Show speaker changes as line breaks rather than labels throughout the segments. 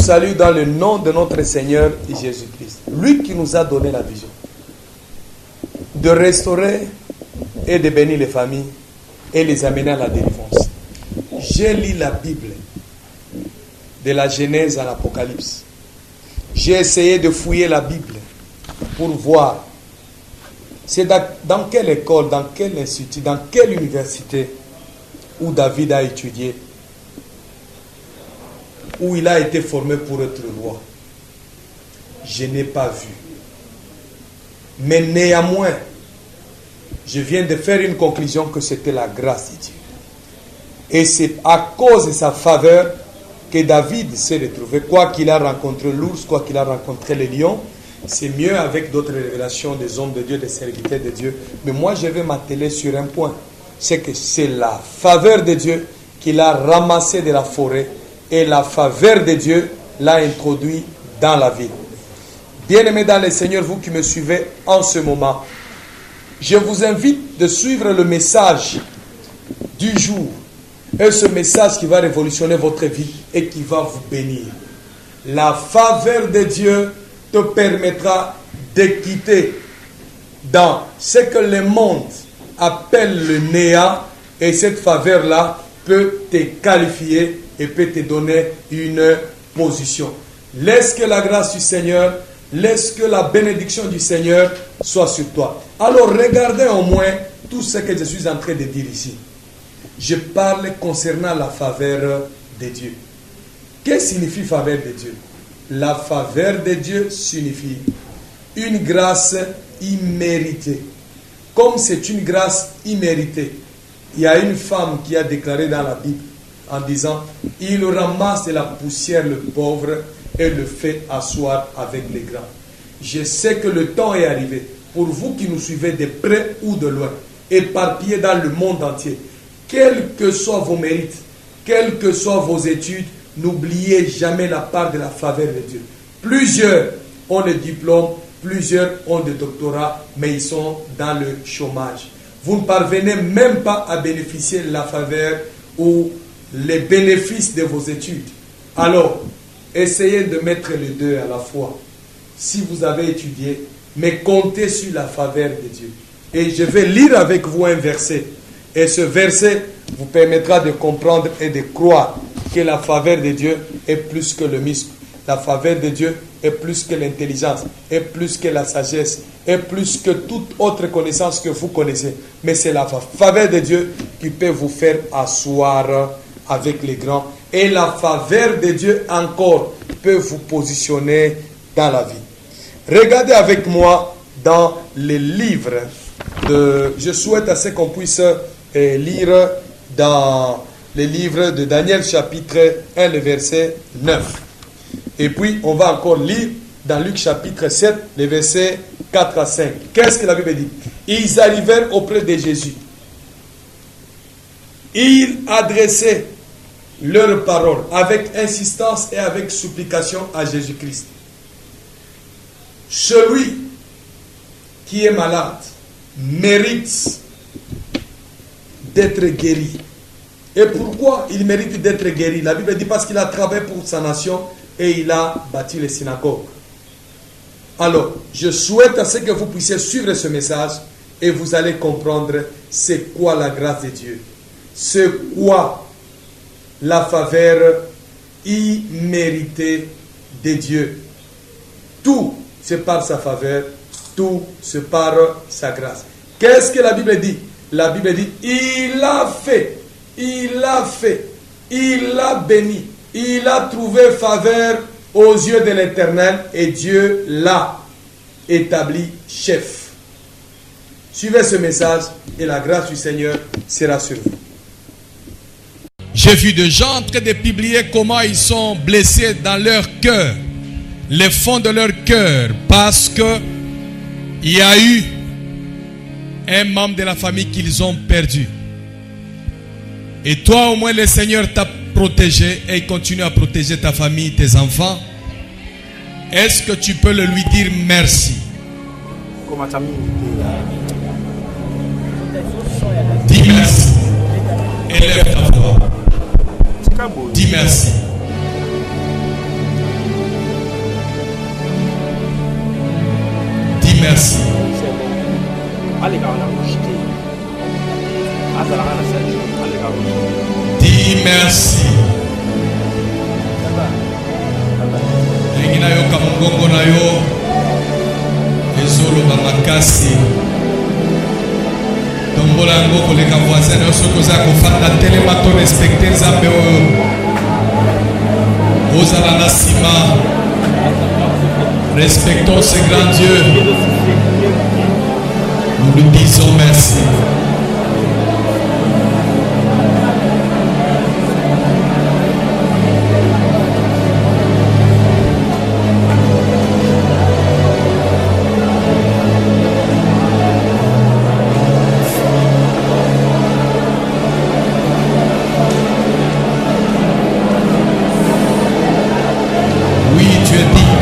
salue dans le nom de notre Seigneur Jésus-Christ. Lui qui nous a donné la vision de restaurer et de bénir les familles et les amener à la délivrance. J'ai lu la Bible de la Genèse à l'Apocalypse. J'ai essayé de fouiller la Bible pour voir c'est dans quelle école, dans quel institut, dans quelle université où David a étudié, où il a été formé pour être roi. Je n'ai pas vu. Mais néanmoins, je viens de faire une conclusion que c'était la grâce de Dieu. Et c'est à cause de sa faveur que David s'est retrouvé. Quoi qu'il a rencontré l'ours, quoi qu'il a rencontré les lions, c'est mieux avec d'autres révélations des hommes de Dieu, des serviteurs de Dieu. Mais moi, je vais m'atteler sur un point. C'est que c'est la faveur de Dieu qu'il a ramassé de la forêt et la faveur de Dieu l'a introduit dans la vie. Bien-aimés dans le Seigneur, vous qui me suivez en ce moment, je vous invite de suivre le message du jour. Et ce message qui va révolutionner votre vie et qui va vous bénir. La faveur de Dieu te permettra de quitter dans ce que le monde appelle le néant, et cette faveur-là peut te qualifier et peut te donner une position. Laisse que la grâce du Seigneur, laisse que la bénédiction du Seigneur soit sur toi. Alors regardez au moins tout ce que je suis en train de dire ici. Je parle concernant la faveur de Dieu. Qu'est-ce que signifie faveur de Dieu? La faveur de Dieu signifie une grâce imméritée. Comme c'est une grâce imméritée, il y a une femme qui a déclaré dans la Bible en disant « Il ramasse de la poussière le pauvre et le fait asseoir avec les grands. » Je sais que le temps est arrivé pour vous qui nous suivez de près ou de loin, éparpillés dans le monde entier. Quels que soient vos mérites, quelles que soient vos études, n'oubliez jamais la part de la faveur de Dieu. Plusieurs ont le diplôme, plusieurs ont des doctorats, mais ils sont dans le chômage. Vous ne parvenez même pas à bénéficier de la faveur ou les bénéfices de vos études. Alors, essayez de mettre les deux à la fois. Si vous avez étudié, mais comptez sur la faveur de Dieu. Et je vais lire avec vous un verset. Et ce verset vous permettra de comprendre et de croire que la faveur de Dieu est plus que le muscle. La faveur de Dieu est plus que l'intelligence, est plus que la sagesse, est plus que toute autre connaissance que vous connaissez. Mais c'est la faveur de Dieu qui peut vous faire asseoir avec les grands. Et la faveur de Dieu encore peut vous positionner dans la vie. Regardez avec moi dans les livres de... Je souhaite à ce qu'on puisse lire dans les livres de Daniel chapitre 1, le verset 9. Et puis, on va encore lire dans Luc chapitre 7, les versets 4 à 5. Qu'est-ce que la Bible dit? Ils arrivèrent auprès de Jésus. Ils adressaient leurs paroles avec insistance et avec supplication à Jésus-Christ. Celui qui est malade mérite d'être guéri. Et pourquoi il mérite d'être guéri? La Bible dit parce qu'il a travaillé pour sa nation et il a bâti les synagogues. Alors, je souhaite à ce que vous puissiez suivre ce message et vous allez comprendre c'est quoi la grâce de Dieu. C'est quoi la faveur imméritée de Dieu. Tout, c'est par sa faveur, tout, c'est par sa grâce. Qu'est-ce que la Bible dit? La Bible dit, il a fait, il a fait, il a béni, il a trouvé faveur aux yeux de l'Éternel et Dieu l'a établi chef. Suivez ce message et la grâce du Seigneur sera sur vous.
J'ai vu des gens en train de publier comment ils sont blessés dans leur cœur, les fonds de leur cœur, parce que il y a eu un membre de la famille qu'ils ont perdu. Et toi, au moins, le Seigneur t'a protégé et il continue à protéger ta famille, tes enfants. Est-ce que tu peux le lui dire merci? Dis merci. Élève ta voix. Dis merci. Dis merci. Engina yo kamungongo na yo ezolo bamakasi. Tombola yango koleka voisin yo soki oza kofanda telema to respecte nzambe oyo ozala na nsima. Respectons ce grand Dieu. Nous lui disons merci.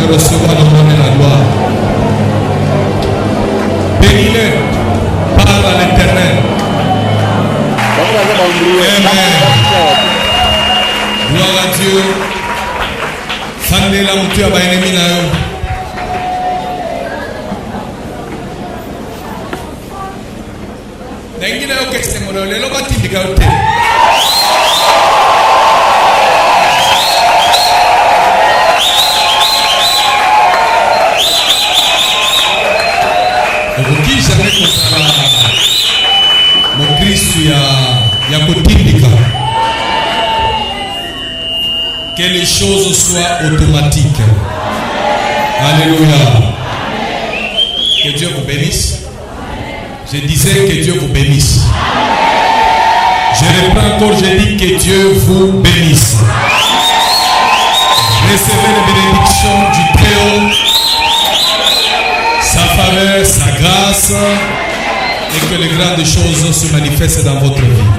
Recevoir l'honneur et la gloire. Bénis-le, parle à l'Éternel. Amen. Gloire à Dieu. Fandela mutu ya baenemi na yo. Nengina yo kesengono lelo batindika yo te. Okoki jamais kosala mokristu ya kotindika. Que les choses soient automatiques. Alléluia. Que Dieu vous bénisse. Je disais que Dieu vous bénisse. Je reprends encore, je dis que Dieu vous bénisse. Recevez les bénédictions du Très-Haut, sa faveur, sa grâce, et que les grandes choses se manifestent dans votre vie.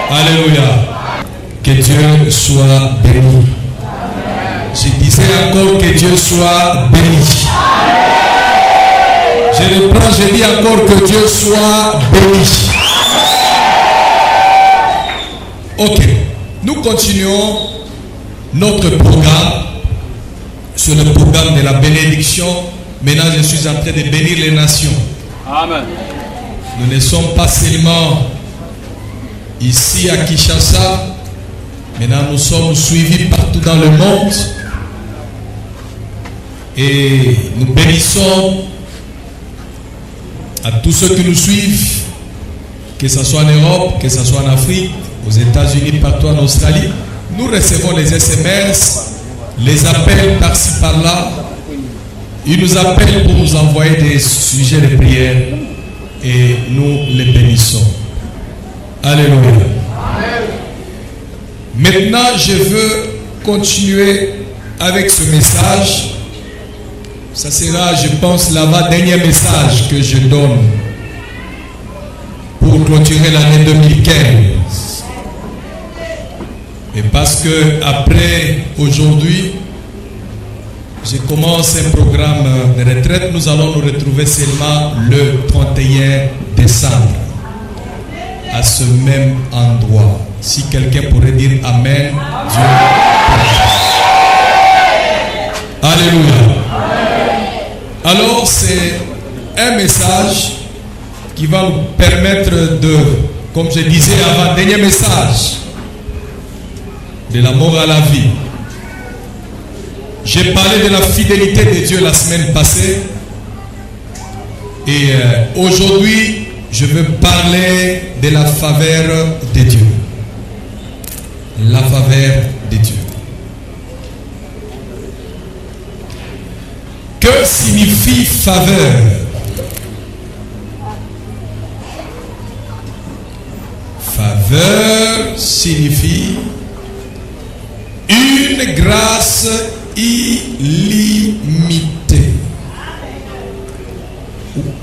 Alléluia. Que Dieu soit béni. Je disais encore que Dieu soit béni. Je reprends, je dis encore que Dieu soit béni. Ok, nous continuons notre programme sur le programme de la bénédiction. Maintenant, je suis en train de bénir les nations.
Amen.
Nous ne sommes pas seulement ici à Kinshasa. Maintenant, nous sommes suivis partout dans le monde. Et nous bénissons à tous ceux qui nous suivent, que ce soit en Europe, que ce soit en Afrique, aux États-Unis, partout en Australie. Nous recevons les SMS, les appels par-ci par-là. Ils nous appellent pour nous envoyer des sujets de prière et nous les bénissons. Alléluia. Maintenant, je veux continuer avec ce message. Ça sera, je pense, l'avant-dernier message que je donne pour clôturer l'année 2015. Et parce que après aujourd'hui, je commence un programme de retraite. Nous allons nous retrouver seulement le 31 décembre à ce même endroit. Si quelqu'un pourrait dire Amen, Dieu. Alléluia. Alors c'est un message qui va nous permettre de, comme je disais avant, dernier message, de la mort à la vie. J'ai parlé de la fidélité de Dieu la semaine passée. Et aujourd'hui, je veux parler de la faveur de Dieu. La faveur de Dieu. Que signifie faveur? Faveur signifie une grâce illimitée.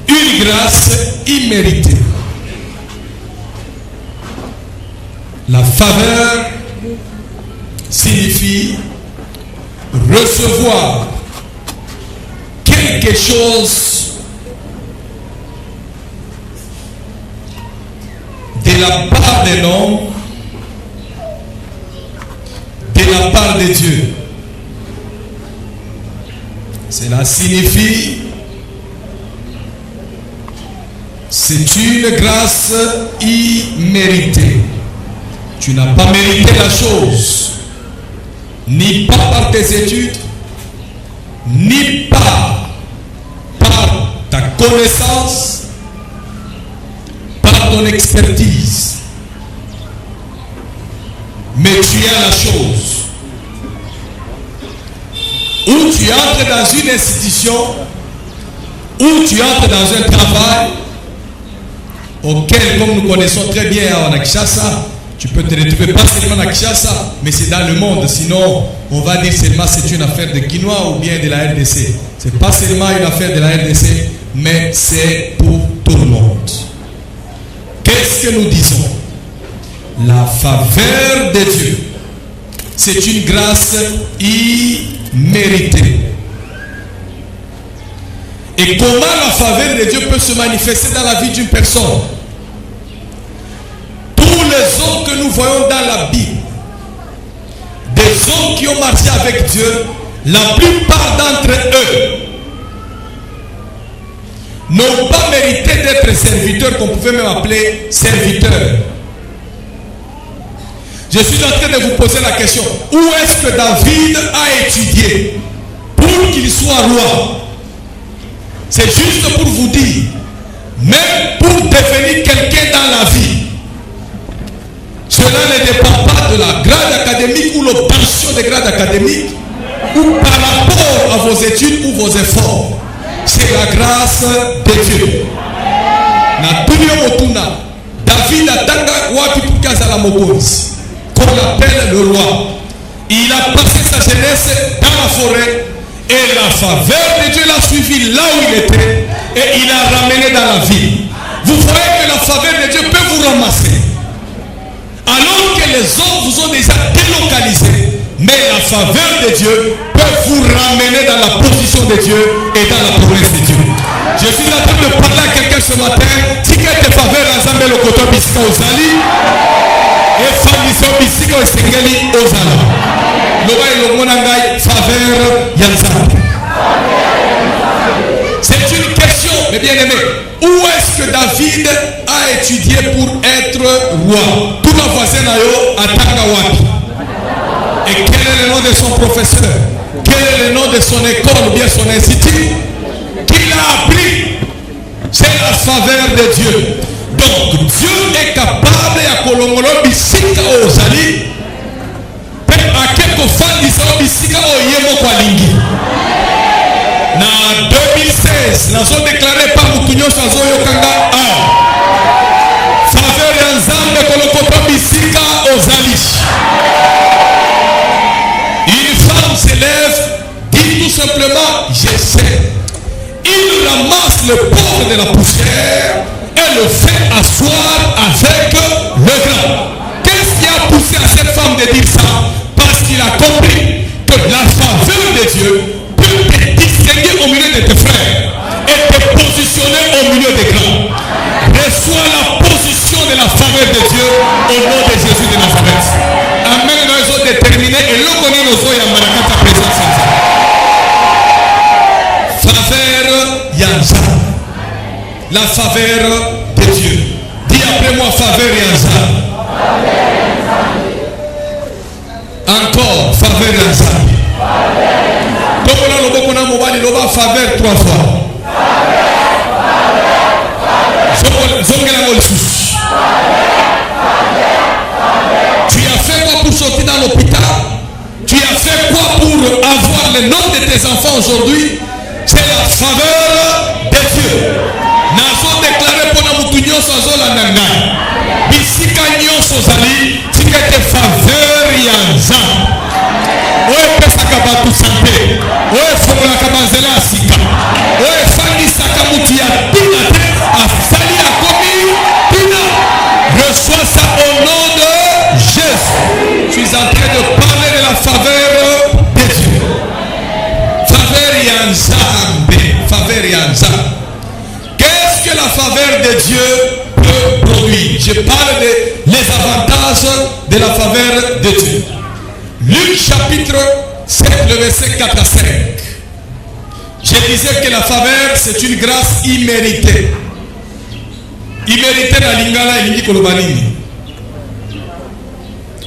Une grâce imméritée. La faveur signifie recevoir quelque chose de la part de l'homme, de la part de Dieu. Cela signifie c'est une grâce imméritée. tu n'as pas mérité la chose, ni pas par tes études, ni pas par ta connaissance, par ton expertise, mais tu as la chose. Ou tu entres dans une institution, ou tu entres dans un travail auquel, comme nous connaissons très bien à Kinshasa, tu peux te retrouver pas seulement à Kinshasa, mais c'est dans le monde. Sinon, on va dire seulement c'est une affaire de Guinois ou bien de la RDC. C'est pas seulement une affaire de la RDC, mais c'est pour tout le monde. Qu'est-ce que nous disons? La faveur de Dieu, c'est une grâce imméritée. Et comment la faveur de Dieu peut se manifester dans la vie d'une personne? Tous les hommes que nous voyons dans la Bible, des hommes qui ont marché avec Dieu, la plupart d'entre eux n'ont pas mérité d'être serviteurs, qu'on pouvait même appeler serviteurs. Je suis en train de vous poser la question, où est-ce que David a étudié pour qu'il soit roi? C'est juste pour vous dire, même pour devenir quelqu'un dans la vie, cela ne dépend pas de la grade académique ou l'obtention des grades académiques ou par rapport à vos études ou vos efforts. C'est la grâce de Dieu. David atanga wapi pour Kazala Mokonzi, qu'on appelle le roi. Il a passé sa jeunesse dans la forêt et la faveur de Dieu l'a suivi là où il était et il l'a ramené dans la ville. Vous voyez que la faveur de Dieu peut vous ramasser alors que les hommes vous ont déjà délocalisé, mais la faveur de Dieu peut vous ramener dans la position de Dieu et dans la promesse de Dieu. Je suis en train de parler à quelqu'un ce matin. Si quelqu'un faveur ensemble le côté bisika ozali et famille bisika osengeli ozala. Loba elongona ngai faveur yanzambe. C'est une question, mes bien-aimés. Où est-ce que David a étudié pour être roi? Tout le voisin nayo atanga wapi? Et quel est le nom de son professeur? Quel est le nom de son école ou bien son institut? Qu'il a appris? C'est la faveur de Dieu. Donc Dieu est capable à kolongolo bisika ozali à quelques fans disant bisika oyemo kwa lingi. En 2016, nous avons déclaré par Moutounio Sazoyo Kanga faveur Yanzambe Kolokota Bisika Ozali. Une femme s'élève, dit tout simplement je sais. Il ramasse le pauvre de la poussière et le fait asseoir avec le grand. Qu'est-ce qui a poussé à cette femme de dire ça? Parce qu'il a compris que la faveur de Dieu peut te distinguer au milieu de tes frères et te positionner au milieu des grands. Reçois la position de la faveur de Dieu au nom de Jésus de Nazareth. Amen. Nous sommes déterminés et nous connaissons nos Yamarakata présence. Faveur Yanza. La faveur de Dieu. Dis après moi faveur Yanza. Encore faveur Yanza. Comme on a mobile, on va faveur 3 fois. Tu as fait quoi pour sortir dans l'hôpital? Tu as fait quoi pour avoir le nom de tes enfants aujourd'hui? C'est la faveur de Dieu. Nazo déclaré pour la Moutounio Sazola Nanga. Bisika Nyoso Zali, tika te faveur Yanza. Oye pesa kabatu santé. Oye fongola kabanzela asika. Oye fani saka mutia tina te afali akomi tina. Reçois ça au nom de Jésus. Je suis en train de parler de la faveur de Dieu. Faveur Yanzambe. Faveur Yanzambe. Qu'est-ce que la faveur de Dieu peut produire? Je parle des avantages de la faveur de Dieu. Luc chapitre 7, le verset 4 à 5. Je disais que la faveur, c'est une grâce imméritée. Imméritée dans l'ingala et l'indi kolobanini.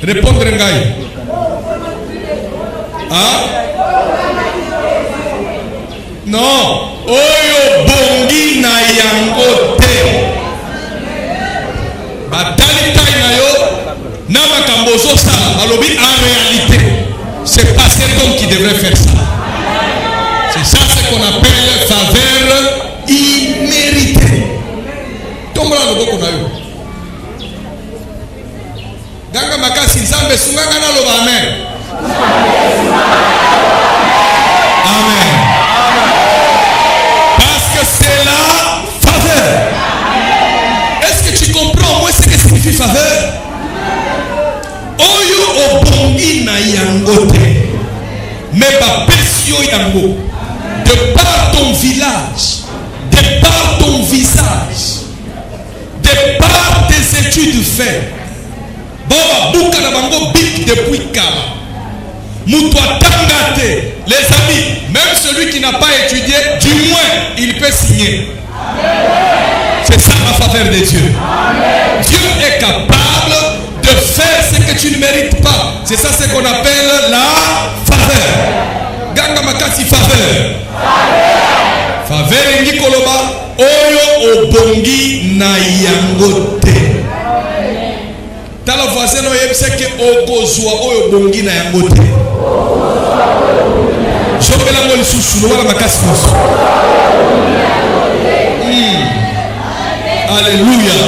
Répondre ngai. Hein? Non. Oyo bongi na yango te. Batali tai na yo. Na makambo zo sala. Alobi en réalité. C'est pas cet homme qui devrait faire ça. C'est ça ce qu'on appelle faveur imméritée. Tombe là le boko na yo. Ganga makasi nzambe sunganga na loba amen. Amen. Parce que c'est la faveur. Est-ce que tu comprends moi ce que signifie faveur? Oyo obongi na yango te. Mais ba pesio yango. De par ton village, de par ton visage, de par tes études faites. Bon, bouka na bango bik depuis kama. Moutoua tangate. Les amis, même celui qui n'a pas étudié, du moins, il peut signer. C'est ça la faveur de Dieu. Amen. Dieu est capable de faire ce que tu ne mérites pas. C'est ça ce qu'on appelle la faveur. Ganga makasi faveur. Faveur ingi koloba oyo obongi na yango te. Tala voisin no yebise ke okozwa oyo obongi na yango te. Jopela mo lisusu no wala makasi mosu. Alléluia.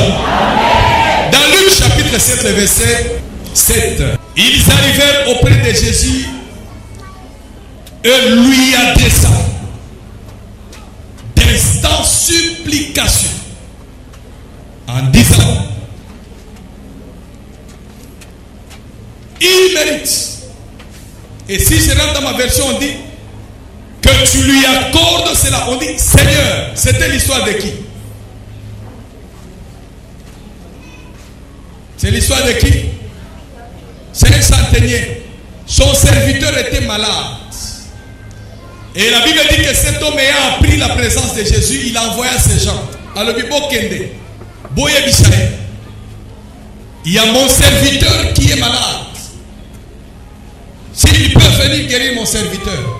Dans Luc chapitre 7 verset 7, ils arrivèrent auprès de Jésus et lui adressa d'instantes supplications en disant: il mérite. Et si je rentre dans ma version, on dit que tu lui accordes cela. On dit Seigneur. C'était l'histoire de qui? C'est l'histoire de qui? C'est un centenier. Son serviteur était malade. Et la Bible dit que cet homme ayant appris la présence de Jésus, il envoya ses gens. Alors, Kende, Boye Bishaï, il y a mon serviteur qui est malade. S'il peut venir guérir mon serviteur,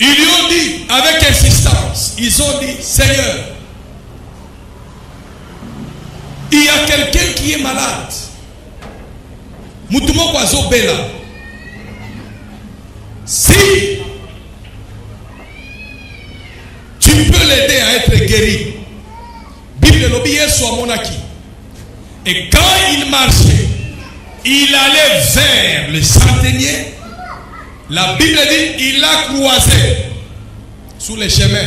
ils lui ont dit avec insistance, ils ont dit Seigneur, il y a quelqu'un qui est malade. Moutoumoko azo bela. Si tu peux l'aider à être guéri, Bible l'obéit soit monaki. Et quand il marchait, il allait vers le centenier. La Bible dit il l'a croisé sous les chemins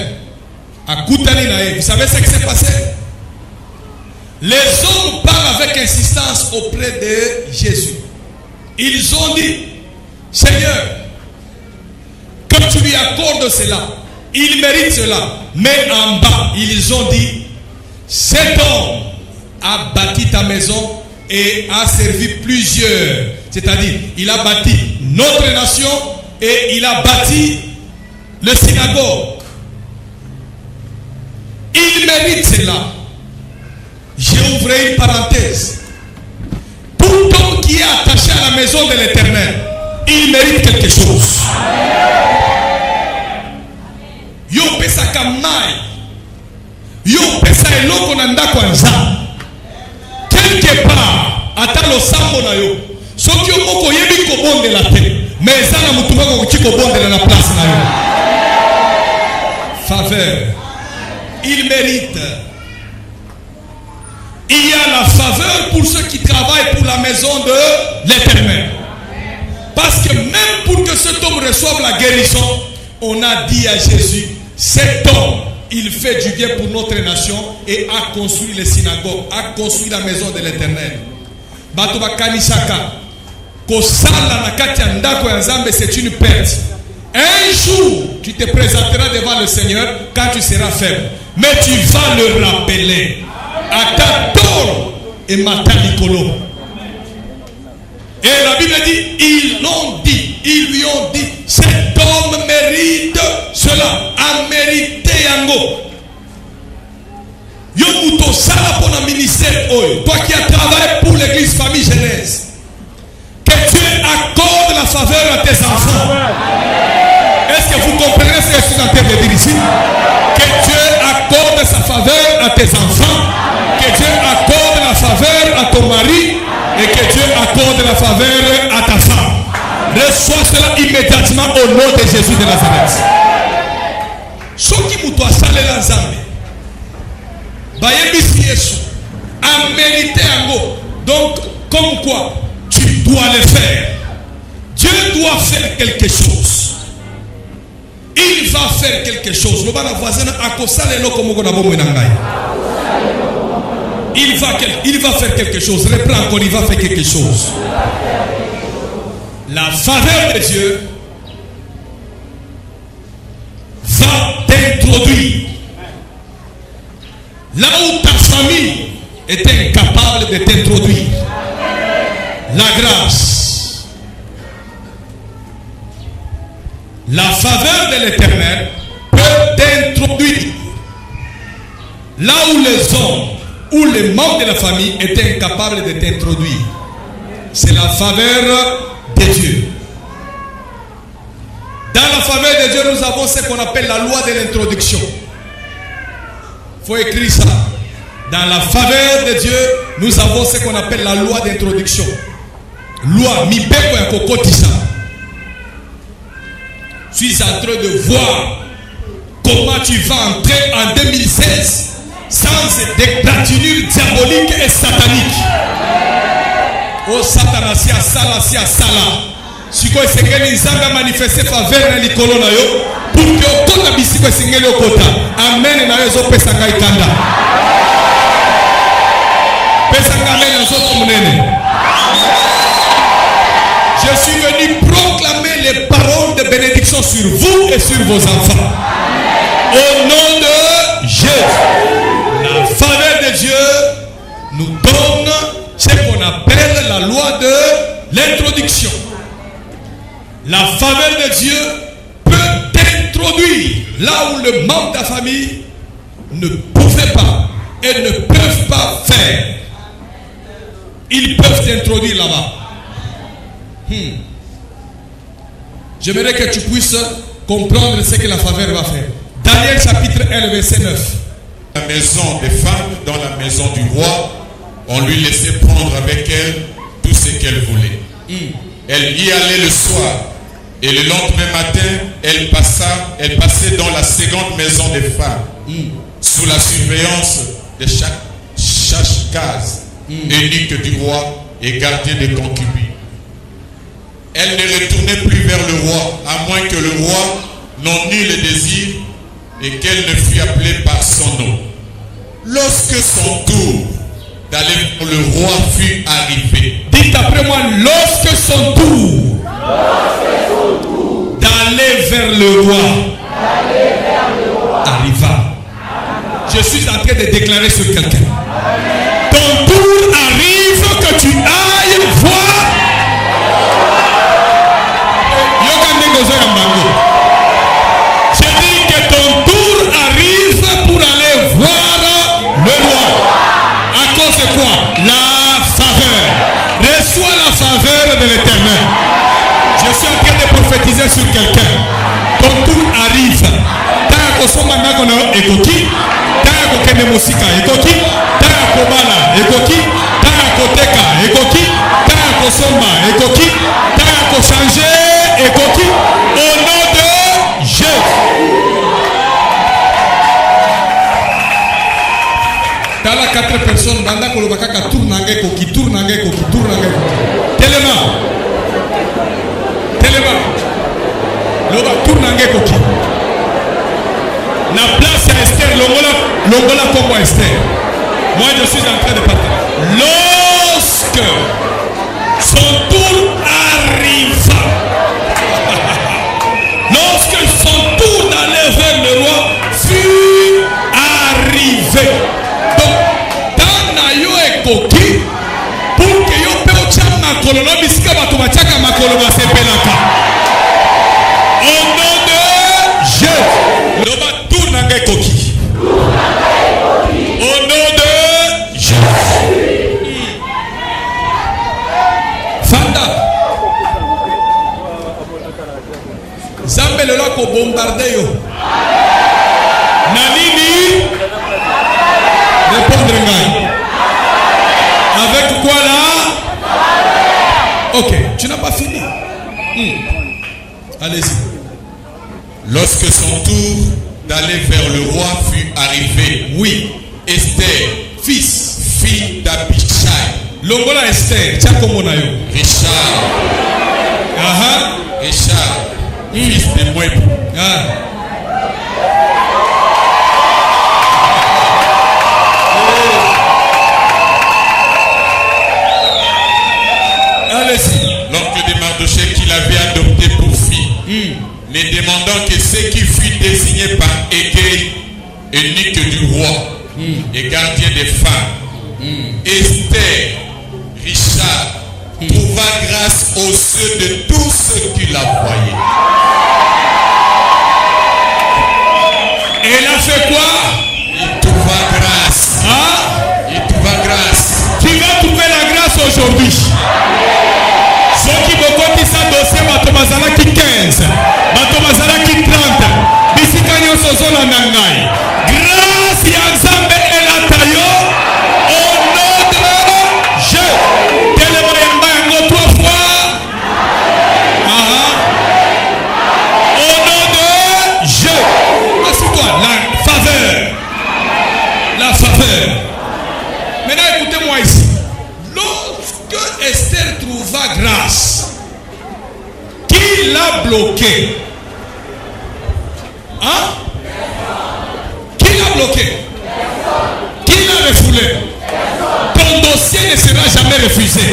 à Koutani Naé. Vous savez ce qui s'est passé? Les hommes parlent avec insistance auprès de Jésus. Ils ont dit Seigneur, que tu lui accordes cela, il mérite cela. Mais en bas, ils ont dit cet homme a bâti ta maison et a servi plusieurs. C'est-à-dire, il a bâti notre nation et il a bâti le synagogue. Il mérite cela. J'ai ouvert une parenthèse. Tout homme qui est attaché à la maison de l'Éternel, il mérite quelque chose. Yo pesa kamai. Yo pesa eloko na ndako nza. Quelque part, ata lo sambo na yo. Soki yo moko yebi ko bonde la te. Mais ça na mutu moko ko bonde na place na yo. Faveur. Il mérite. Il y a la faveur pour ceux qui travaillent pour la maison de l'Éternel. Parce que même pour que cet homme reçoive la guérison, on a dit à Jésus, cet homme, il fait du bien pour notre nation et a construit les synagogues, a construit la maison de l'Éternel. Batoba kanisaka, kosala na kati ya ndako ya Nzambe, c'est une perte. Un jour, tu te présenteras devant le Seigneur quand tu seras faible. Mais tu vas le rappeler. Atator et Matanikolo. Et la Bible dit, ils l'ont dit, ils lui ont dit, cet homme mérite cela, a mérité yango. Yomuto toi qui as travaillé pour l'église famille Genèse, que Dieu accorde la faveur à tes enfants. Est-ce que vous comprenez ce que je suis en train de dire ici? Que Dieu accorde sa faveur à tes enfants, que Dieu accorde la faveur à ton mari et que Dieu accorde la faveur à ta femme. Reçois cela immédiatement au nom de Jésus de Nazareth. Ce qui vous doit saler la zambe, a mérité un mot. Donc, comme quoi, tu dois le faire. Dieu doit faire quelque chose. Il va faire quelque chose. Il va faire quelque chose. Reprends encore, il va faire quelque chose. La faveur de Dieu va t'introduire là où ta famille était incapable de t'introduire. La grâce, la faveur de l'Éternel peut t'introduire là où les hommes ou les membres de la famille étaient incapables de t'introduire. C'est la faveur de Dieu. Dans la faveur de Dieu, nous avons ce qu'on appelle la loi de l'introduction. Il faut écrire ça. Dans la faveur de Dieu, nous avons ce qu'on appelle la loi d'introduction. Loi, mibeko ya kokotisa. Je suis en train de voir comment tu vas entrer en 2016 sans égratignure diabolique et satanique. Oh Satan, si à sala. Si vous avez manifesté faveur dans l'école, pour que vous ayez un kota. Amen. Je suis venu proclamer les paroles de bénédiction sur vous et sur vos enfants. Au nom de Jésus. La faveur de Dieu nous donne ce qu'on appelle la loi de l'introduction. La faveur de Dieu peut t'introduire là où le membre de ta famille ne pouvait pas et ne peuvent pas faire. Ils peuvent t'introduire là-bas. J'aimerais que tu puisses comprendre ce que la faveur va faire. Daniel chapitre 1, verset 9.
La maison des femmes, dans la maison du roi, on lui laissait prendre avec elle tout ce qu'elle voulait. Elle y allait le soir. Et le lendemain matin, elle passait dans la seconde maison des femmes, sous la surveillance de chaque case, eunuque du roi et gardien des concubines. Elle ne retournait plus vers le roi, à moins que le roi n'en eût le désir et qu'elle ne fût appelée par son nom. Lorsque son tour d'aller vers le roi fut arrivé.
Dites après moi, lorsque son tour d'aller vers le roi arriva. Je suis en train de déclarer sur quelqu'un. Ton tour arrive, que tu ailles voir. Je dis que ton tour arrive pour aller voir le roi. À cause de quoi? La faveur. Reçois la faveur de l'Éternel. Je suis en train de prophétiser sur quelqu'un. Ton tour arrive. Tant que son mandat qu'on a écoqué, tant que kene musika écoqué, tant que bala écoqué, tant que teka écoqué, tant que somba écoqué, tant que changer écoqué. Au nom de Jésus. T'as la 4 personnes, banda kolobaka tournange koki, tournange koki, tournange koki. Téléma. Loba tournange koki. La place à Esther, Longola Congo Esther. Moi je suis en train de partir. Lorsque son tour arriva, lorsque son tour d'aller vers le roi fut arrivé. Donc, dans Nayo et Koki, pour que yo peu chama kolona bisika batu bachaka makoloba sepelaka. Au nom de Jésus. Loba tourna ngai Koki. Au nom de bombarder yo. Nanini répondre ngai. Avec quoi là? Ok, tu n'as pas fini. Allez-y.
Lorsque son tour d'aller vers le roi fut arrivé,
Oui,
Esther, fille d'Abichai,
Longola Esther, Tchakomonayo.
Richard, fils de Moab,
Allez-y.
l'oncle de Mardochée qu'il avait adopté pour fille, ne demandant que ce qui fut désigné par Égée, eunuque du roi et gardien des femmes. Esther, Richard, trouva grâce aux yeux de tous ceux qui la voyaient.
Elle a fait quoi?
Il trouva grâce. Il trouva grâce.
Tu vas trouver la grâce aujourd'hui. Ceux qui vont compter ça dossier, Matomazala qui 15, Matomazala qui 30, Bisikani Sozona Nangai. Grâce Yanzambe et la taille au nom de Dieu. Télémoyamba yango 3 fois. Au nom de Dieu. C'est quoi? La faveur. La faveur. Maintenant écoutez-moi ici. Lorsque Esther trouva grâce, qui l'a bloqué? Qui l'a bloqué? Qui l'a refoulé? Ton dossier ne sera jamais refusé.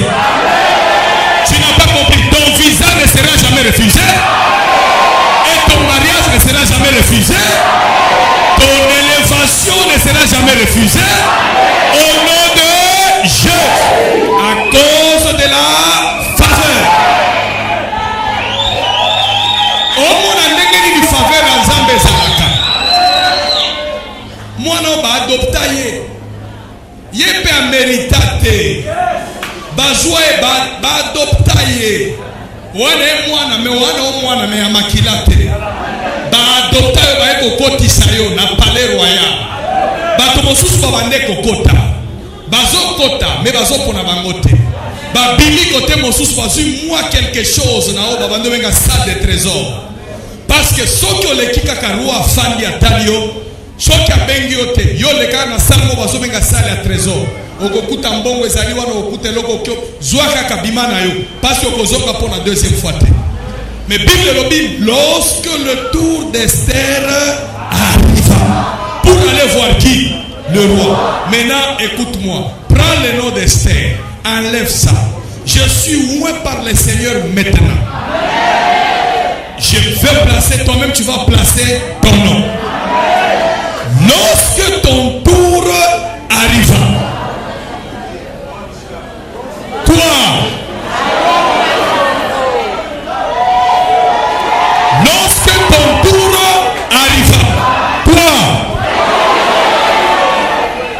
Tu n'as pas compris. Ton visa ne sera jamais refusé. Et ton mariage ne sera jamais refusé. Ton élévation ne sera jamais refusée. Au nom de Dieu. À cause de la faveur. Au monde a une faveur dans Zambé Zalaka. Moi non ba adopta ye. Ye pe a méritate. Bazwa e ba adopta ye. Wana me amakilate. Ba adopta ye ba eko koti sayo na palais royal. Bato mosusu ba bande kokota. Bazo kota me bazo pona bangote. Ba bili kote mosusu bazu moi quelque chose na o ba bande benga salle de trésor. Parce que ceux qui ont les kikakarua fandi atalio, ceux qui ont bengi yote, yo le kana salmo bazo benga salle à trésor. Okokuta mbongo ezali wana okuta loko kyo zwaka kabima na yo parce que okozoka pour la deuxième fois. Mais Bible le dit lorsque le tour d'Esther arriva pour aller voir qui? Le roi. Maintenant écoute-moi, prends le nom d'Esther, enlève ça. Je suis oint par le Seigneur maintenant. Je vais placer, toi-même tu vas placer ton nom. Lorsque ton tour arriva, toi, lorsque ton tour arriva, toi,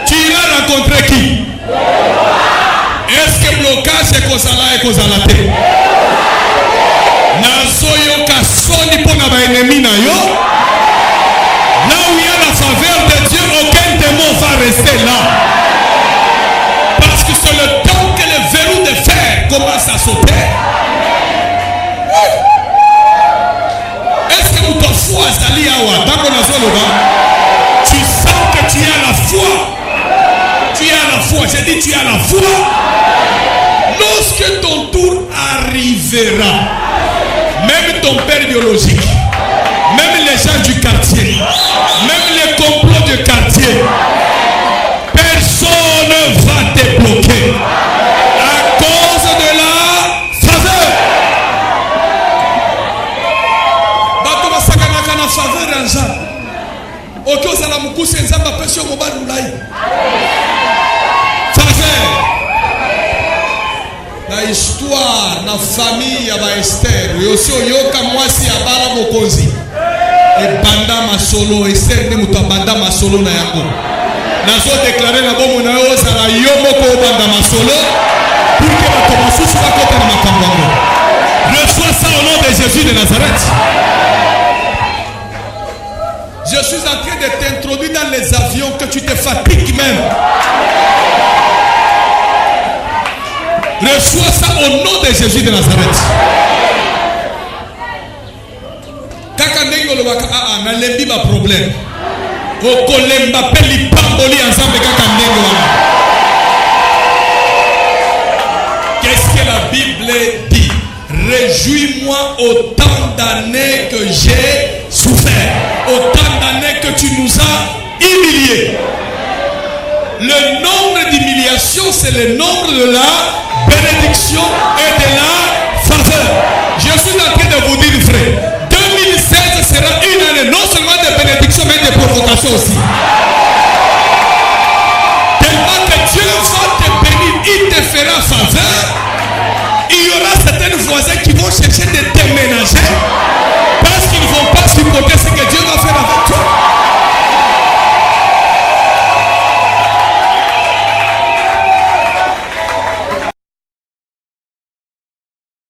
tu iras rencontrer qui? Est-ce que blocage est kozala et kozalate? Nazoyo kasoni pour na ennemi na yo. Là où il y a la faveur de Dieu, aucun démon va rester là. Parce que c'est le temps que le verrou de fer commence à sauter. Est-ce que vous t'en foi Zali Awa? Tu sens que tu as la foi. Tu as la foi. J'ai dit tu as la foi. Lorsque ton tour arrivera, même ton père biologique, même les gens du quartier, même les complots du quartier, personne ne va te bloquer à cause de la faveur. Bato basakanaka na faveur en Jean. Ok, ozala mukuse nzamba pesio mobali mulai. Faveur. La histoire, la famille ya ba Esther, yosi oyoka mwasi ya bala mokonzi. Et banda masolo, Esther ne muto banda masolo na yango. Nazo déclarer na bomo na yo sala yo moko banda masolo pour que bato masusu bakota na makambo yango. Reçois ça au nom de Jésus de Nazareth. Je suis en train de t'introduire dans les avions que tu te fatigues même. Reçois ça au nom de Jésus de Nazareth. Kaka ndenge lobaka na lembi ba problème. Okolemba peli pamboli ensemble kaka ndenge wana. Qu'est-ce que la Bible dit? Réjouis-moi autant d'années que j'ai souffert, autant d'années que tu nous as humiliés. Le nombre d'humiliations, c'est le nombre de la bénédiction et de la faveur. Je suis en train de vous dire, frère, 2016 sera une année non seulement de bénédiction, mais de provocation aussi. Tellement que Dieu va te bénir, il te fera faveur. Il y aura certains voisins qui vont chercher de te